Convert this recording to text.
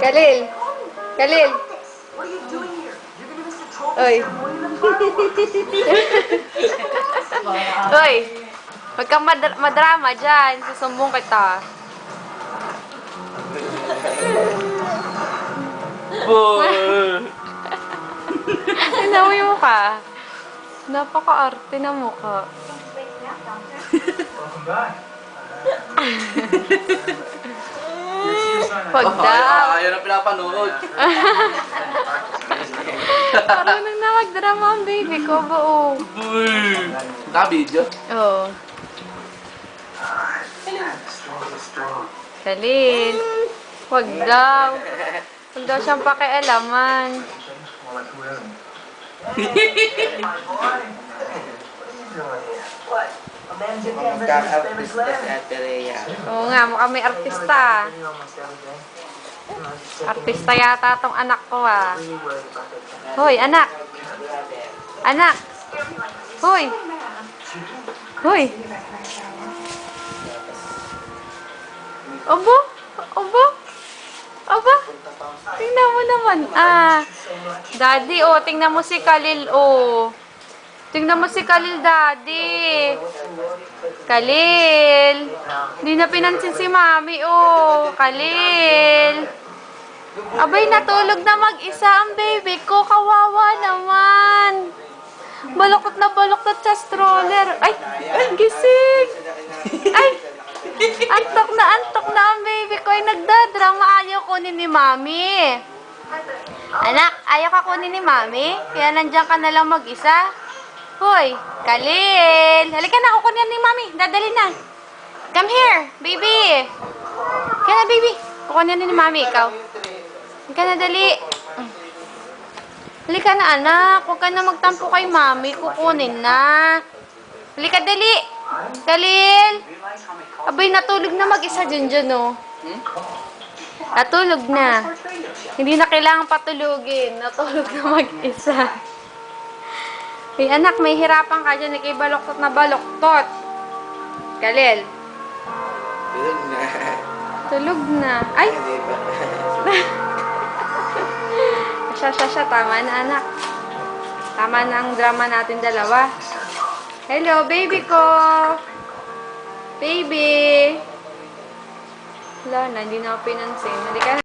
Khalil. Khalil. Oy. Oy. Huwag kang madrama dyan. Susumbong kita. Inawi mo ka. Napaka-arte na mukha. Wag daw. Ayaw na pinapanood. Marunong na magdrama ang baby ko, buo. Naka-video? Oo. Khalil. Wag daw. Wag daw siyang pakialaman. Magkaka-artista si Ate Rhea. Oo nga, mukhang may artista. Artista yata tong anak ko ah. Hoy, anak. Anak. Hoy. Hoy. Obo? Obo? Obo? Tingnan mo naman. Daddy, oh, tingnan mo si Khalil, oh. Tingnan mo si Khalil, Daddy. Khalil. Hindi na pinansin si Mami, oh. Khalil. Abay, natulog na mag-isa ang baby ko. Kawawa naman. Baluktot na baluktot sa stroller. Ay, gising. Ay, antok na ang baby ko. Ay, nagdadrama. Ayaw kunin ni Mami. Anak, ayaw ka kunin ni Mami? Kaya nandiyan ka na lang mag-isa? Hoy, Khalil. Halika na, kukunin ni Mami. Dadali na. Come here, baby. Kaya na, baby. Kukunin ni Mami, ikaw. Halika na, dali. Halika na, anak. Huwag ka na magtampo kay Mami. Kukunin na. Halika, dali. Khalil. Abay, natulog na mag-isa dyan, oh. Natulog na. Hindi na kailangan patulugin. Natulog na mag-isa. Hey, anak, may hirapan ka dyan. Ikay baluktot na baluktot. Khalil. Tulog na. Tulog na. Ay! Hindi ba? Siya. Tama na, anak. Tama na ang drama natin dalawa. Hello, baby ko. Baby. Wala na, hindi na ako pinansin. Halika na.